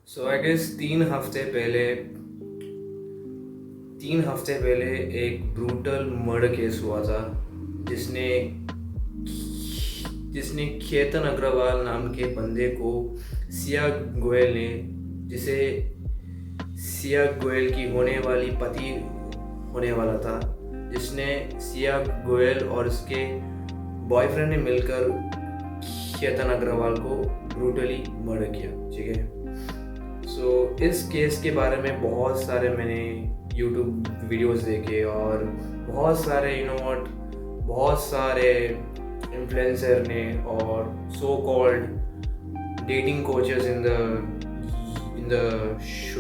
So I guess 3 हफ्ते पहले एक ब्रूटल मर्डर केस हुआ था जिसने जिसने केतन अग्रवाल नाम के बंदे को सिया गोयल ने, जिसे सिया गोयल की होने वाली पति होने वाला था, जिसने सिया गोयल और उसके बॉयफ्रेंड ने मिलकर केतन अग्रवाल को ब्रूटली मर्डर किया। ठीक है। सो इस केस के बारे में बहुत सारे मैंने यूट्यूब वीडियोस देखे और बहुत सारे इन्फ्लुएंसर ने और so called dating coaches in the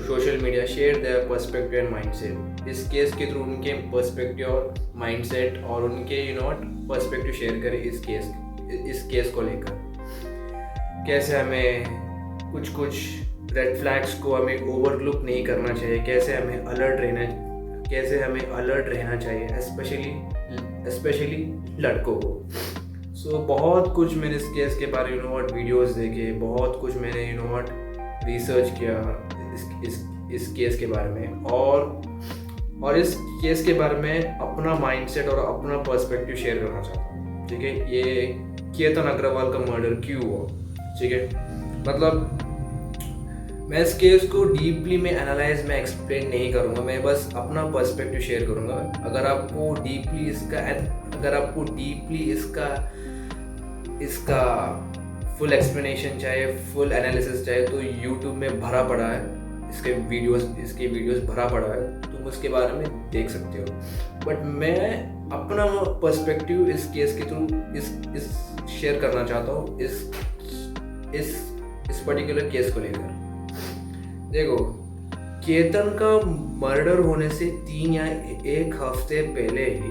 social media share their perspective and mindset. इस केस के थ्रू उनके पर्सपेक्टिव और माइंडसेट और उनके पर्सपेक्टिव शेयर करें इस केस को लेकर। कैसे हमें कुछ रेड फ्लैग्स को हमें ओवरलुक नहीं करना चाहिए, कैसे हमें अलर्ट रहना चाहिए, स्पेशली लड़कों को। सो बहुत कुछ मैंने इस केस के बारे में वीडियोस देखे, बहुत कुछ मैंने रिसर्च किया इस केस के बारे में और इस केस के बारे में अपना माइंडसेट और अपना पर्सपेक्टिव शेयर करना चाहता हूँ। ठीक है। ये केतन अग्रवाल का मर्डर क्यों हुआ? ठीक है। मतलब मैं इस केस को डीपली में एनालाइज में एक्सप्लेन नहीं करूँगा, मैं बस अपना पर्सपेक्टिव शेयर करूँगा। अगर आपको डीपली इसका फुल एक्सप्लेनेशन चाहिए, फुल एनालिसिस चाहिए, तो यूट्यूब में भरा पड़ा है इसके वीडियोस भरा पड़ा है, तुम उसके बारे में देख सकते हो। बट मैं अपना पर्सपेक्टिव इस केस के थ्रू इस शेयर करना चाहता हूँ इस पर्टिकुलर केस को लेकर। देखो, केतन का मर्डर होने से 3 या 1 हफ्ते पहले ही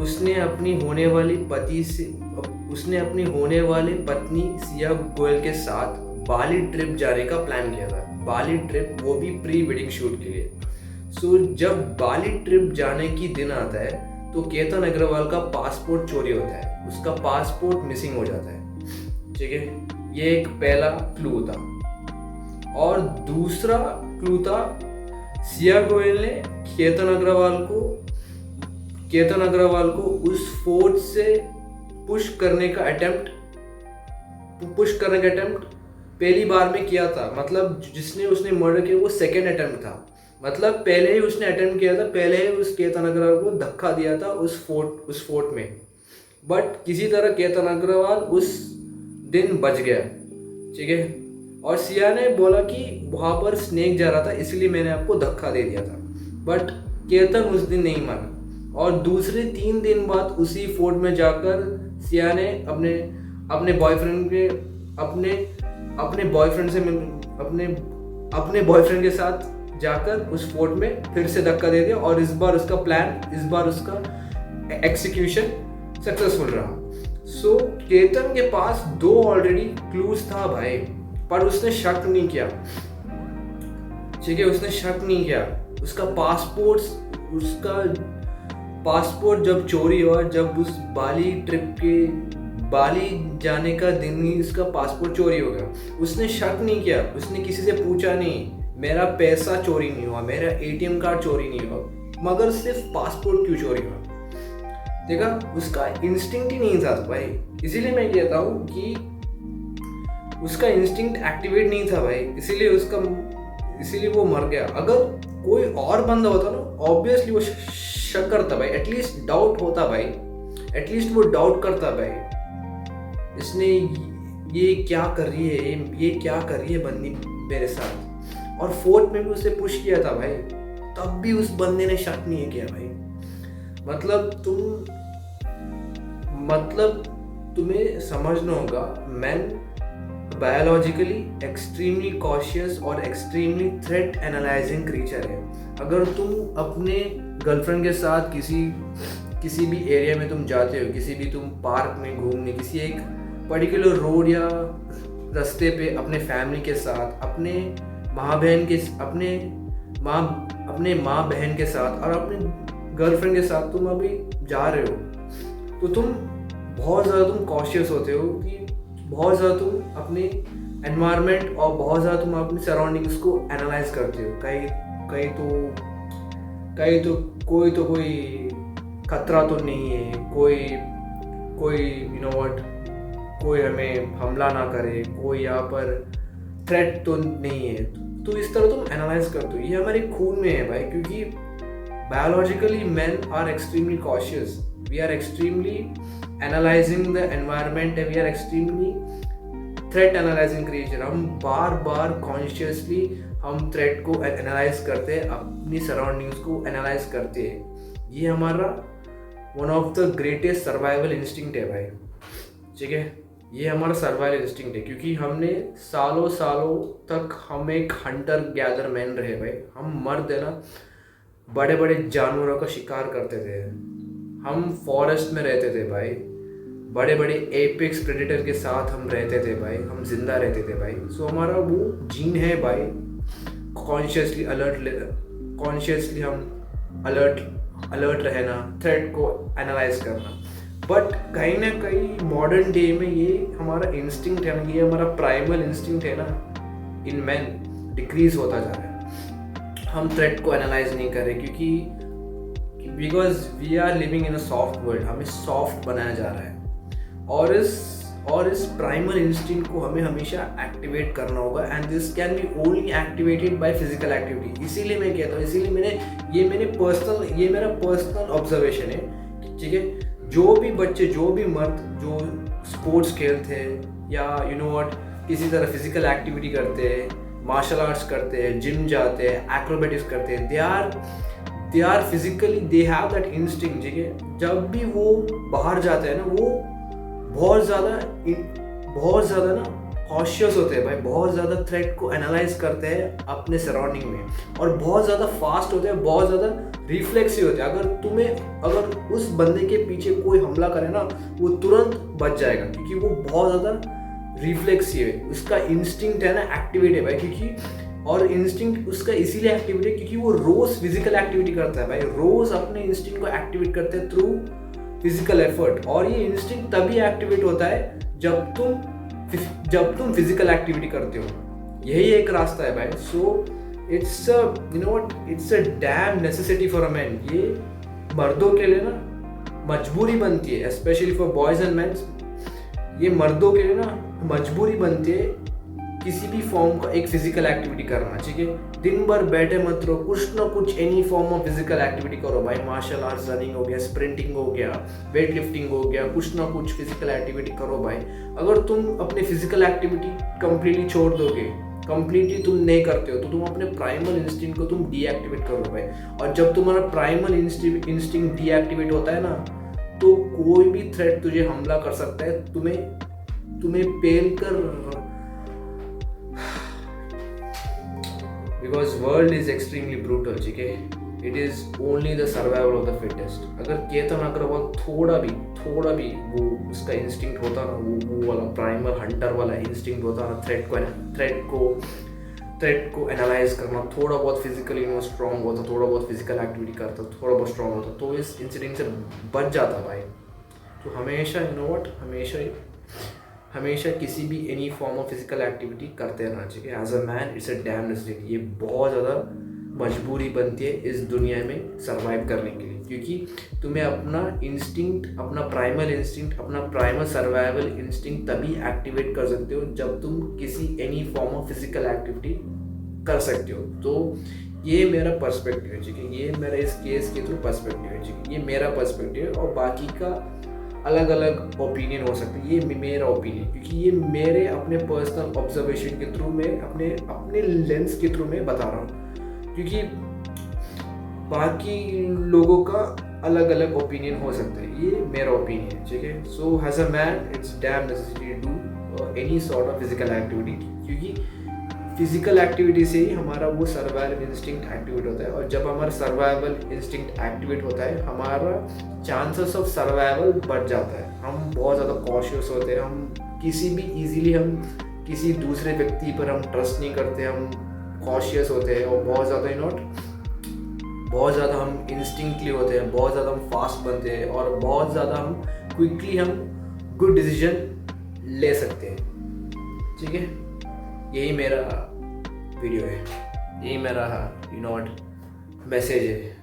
उसने अपनी होने वाली पत्नी सिया गोयल के साथ बाली ट्रिप जाने का प्लान किया था। बाली ट्रिप, वो भी प्री वेडिंग शूट के लिए। सो जब बाली ट्रिप जाने की दिन आता है तो केतन अग्रवाल का पासपोर्ट चोरी होता है, उसका पासपोर्ट मिसिंग हो जाता है। ठीक है। ये एक पहला क्लू था। और दूसरा क्लू था, सिया गोयल ने केतन अग्रवाल को उस फोर्ट से पुश करने का अटेम्प्ट पहली बार में किया था। मतलब जिसने उसने मर्डर किया वो सेकेंड अटेम्प्ट था। मतलब पहले ही उसने अटेम्प्ट किया था, पहले ही उस केतन अग्रवाल को धक्का दिया था उस फोर्ट में। बट किसी तरह केतन अग्रवाल उस दिन बच गया। ठीक है। और सिया ने बोला कि वहाँ पर स्नेक जा रहा था, इसलिए मैंने आपको धक्का दे दिया था। बट केतन उस दिन नहीं माना और दूसरे 3 दिन बाद उसी फोर्ट में जाकर सिया ने अपने बॉयफ्रेंड के साथ जाकर उस फोर्ट में फिर से धक्का दे दिया और इस बार उसका एग्जीक्यूशन सक्सेसफुल रहा। सो केतन के पास 2 ऑलरेडी क्लूज था भाई, पर उसने शक नहीं किया। ठीक है। उसने शक नहीं किया। उसका पासपोर्ट जब चोरी हुआ, जब उस बाली जाने का दिन ही उसका पासपोर्ट चोरी हो गया, उसने शक नहीं किया। उसने किसी से पूछा नहीं, मेरा पैसा चोरी नहीं हुआ, मेरा एटीएम कार्ड चोरी नहीं हुआ, मगर सिर्फ पासपोर्ट क्यों चोरी हुआ? देखा, उसका इंस्टिंक्ट ही नहीं था भाई। इसीलिए मैं कहता हूँ कि उसका इंस्टिंक्ट एक्टिवेट नहीं था भाई, इसीलिए वो मर गया। अगर कोई और बंदा होता ना, ऑब्वियसली वो शक करता भाई, एटलीस्ट डाउट होता भाई, एटलीस्ट वो डाउट करता भाई, इसने ये क्या कर रही है बंदी मेरे साथ। और फोर्थ में भी उसे पुश किया था भाई, तब भी उस बंदे ने शक नहीं किया भाई। मतलब तुम्हें समझना होगा, मैन बायोलॉजिकली एक्सट्रीमली कॉशियस और एक्सट्रीमली थ्रेट एनालाइजिंग क्रीचर है। अगर तुम अपने गर्लफ्रेंड के साथ किसी भी एरिया में तुम जाते हो, किसी भी तुम पार्क में घूमने, किसी एक पर्टिकुलर रोड या रास्ते पे अपने फैमिली के साथ, अपने माँ बहन के साथ और अपने गर्लफ्रेंड के साथ तुम अभी जा रहे हो, तो तुम बहुत ज़्यादा कॉशियस होते हो कि बहुत ज़्यादा तुम अपने एनवायरनमेंट और बहुत ज़्यादा तुम अपनी सराउंडिंग्स को एनालाइज करते हो। कहीं कहीं तो कोई खतरा तो नहीं है, कोई यू नो व्हाट, कोई हमें हमला ना करे, कोई यहाँ पर थ्रेट तो नहीं है। तो इस तरह तुम एनालाइज करते हो। ये हमारे खून में है भाई, क्योंकि biologically men are extremely cautious. We are extremely analyzing the environment and we are extremely threat analyzing creature. हम बार बार कॉन्शियसली हम थ्रेट को एनालाइज करते हैं, अपनी सराउंडिंग्स को एनालाइज करते हैं। ये हमारा one of the greatest survival instinct है भाई, ठीक है। ये हमारा सर्वाइवल इंस्टिंक्ट है, क्योंकि हमने सालों सालों तक हम एक हंटर गैदर मैन रहे भाई। हम मर्द है ना, बड़े बड़े जानवरों का शिकार करते थे, हम फॉरेस्ट में रहते थे भाई, बड़े बड़े एपेक्स प्रेडेटर के साथ हम रहते थे भाई, हम जिंदा रहते थे भाई। सो हमारा वो जीन है भाई, कॉन्शियसली हम अलर्ट रहना, थ्रेट को एनालाइज करना। बट कहीं ना कहीं मॉडर्न डे में ये हमारा इंस्टिंक्ट है ना, ये हमारा प्राइमल इंस्टिंक्ट है ना, इन मैन डिक्रीज होता जा रहा है। हम थ्रेट को एनालाइज नहीं कर रहे, क्योंकि because we are living in a soft world, हमें सॉफ्ट बनाया जा रहा है। और इस प्राइमल इंस्टिंक्ट को हमें हमेशा एक्टिवेट करना होगा, and this can be only activated by physical activity. इसीलिए मैं कहता हूँ, इसीलिए ये मेरा पर्सनल ऑब्जर्वेशन है, ठीक है। जो भी बच्चे, जो भी मर्द जो स्पोर्ट्स खेलते हैं या यू नो व्हाट किसी तरह फिजिकल एक्टिविटी करते हैं, मार्शल आर्ट्स करते हैं, जिम जाते हैं, एक्रोबेटिक्स करते हैं, they are physically, they have that instinct, ठीक है। जब भी वो बाहर जाते हैं ना, वो बहुत ज़्यादा ना कॉशियस होते हैं भाई, बहुत ज़्यादा थ्रेट को एनालाइज करते हैं अपने सराउंडिंग में, और बहुत ज़्यादा फास्ट होते हैं, बहुत ज़्यादा रिफ्लेक्सिव होते हैं। अगर उस बंदे के पीछे कोई हमला करे ना, वो तुरंत बच जाएगा, क्योंकि वो बहुत ज़्यादा रिफ्लेक्सिव है, उसका इंस्टिंक्ट है ना एक्टिवेट है भाई। क्योंकि और इंस्टिंक्ट उसका इसीलिए एक्टिवेट है क्योंकि वो रोज़ फिजिकल एक्टिविटी करता है भाई, रोज़ अपने इंस्टिंक्ट को एक्टिवेट करते हैं थ्रू फिजिकल एफर्ट। और ये इंस्टिंक्ट तभी एक्टिवेट होता है जब तुम फिजिकल एक्टिविटी करते हो। यही एक रास्ता है भाई। So it's a damn necessity for a man. ये मर्दों के लिए ना मजबूरी बनती है, specially for boys and man. ये मर्दों के लिए ना मजबूरी बनती है किसी भी फॉर्म का एक फिजिकल एक्टिविटी करना, ठीक है। दिन भर बैठे मत रहो, कुछ ना कुछ any form of physical activity करो भाई। मार्शल आर्ट्स, रनिंग हो गया, स्प्रिंटिंग हो गया, वेट लिफ्टिंग हो गया, कुछ ना कुछ फिजिकल एक्टिविटी करो भाई। अगर तुम अपने फिजिकल एक्टिविटी कंप्लीटली छोड़ दोगे, कंप्लीटली तुम नहीं करते हो, तो तुम अपने प्राइमल इंस्टिंक्ट को तुम डीएक्टिवेट करो भाई। और जब तुम्हारा प्राइमल इंस्टिंक्ट डीएक्टिवेट होता है ना, तो कोई भी थ्रेट तुझे हमला कर सकता है, तुम्हें पेल कर, because world is extremely brutal, ठीक है। It is only the survival of the fittest. अगर केतन अग्रवाल थोड़ा भी वो उसका इंस्टिंक्ट होता ना, वो वाला प्राइमल हंटर वाला इंस्टिंक्ट होता ना, थ्रेट को एनालाइज करना, थोड़ा बहुत फिजिकली स्ट्रॉन्ग होता, थोड़ा बहुत फिजिकल एक्टिविटी करता, थोड़ा बहुत स्ट्रॉन्ग होता, तो इस इंसिडेंट से बच जाता भाई। तो हमेशा हमेशा किसी भी any form of physical activity करते रहना चाहिए। As a man it's a damn necessity. ये बहुत ज़्यादा मजबूरी बनती है इस दुनिया में सर्वाइव करने के लिए, क्योंकि तुम्हें अपना इंस्टिंक्ट, अपना प्राइमल इंस्टिंक्ट, अपना प्राइमल सर्वाइवल इंस्टिंक्ट तभी एक्टिवेट कर सकते हो जब तुम किसी any form of physical activity कर सकते हो। तो ये मेरा पर्सपेक्टिव है, ठीक है। ये मेरा इस केस के थ्रू पर्सपेक्टिव है, ठीक है। ये मेरा पर्सपेक्टिव है, और बाकी का अलग अलग ओपिनियन हो सकता है। ये मेरा ओपिनियन, क्योंकि ये मेरे अपने पर्सनल ऑब्जर्वेशन के थ्रू मैं अपने लेंस के थ्रू मैं बता रहा हूँ, क्योंकि बाकी लोगों का अलग अलग ओपिनियन हो सकता है। ये मेरा ओपिनियन है, ठीक है। So as a man it's damn necessity to do any sort of physical activity, क्योंकि फिजिकल एक्टिविटी से ही हमारा वो सर्वाइवल इंस्टिंक्ट एक्टिवेट होता है, और जब हमारा सर्वाइवल इंस्टिंक्ट एक्टिवेट होता है, हमारा चांसेस ऑफ सर्वाइवल बढ़ जाता है। हम बहुत ज़्यादा कॉशियस होते हैं, हम किसी दूसरे व्यक्ति पर हम ट्रस्ट नहीं करते, हम कॉशियस होते हैं, और बहुत ज़्यादा हम इंस्टिंक्टली होते हैं, बहुत ज़्यादा हम फास्ट बनते हैं, और बहुत ज़्यादा हम क्विकली हम गुड डिसीजन ले सकते हैं, ठीक है। यही मेरा वीडियो है, यही मेरा मैसेज है।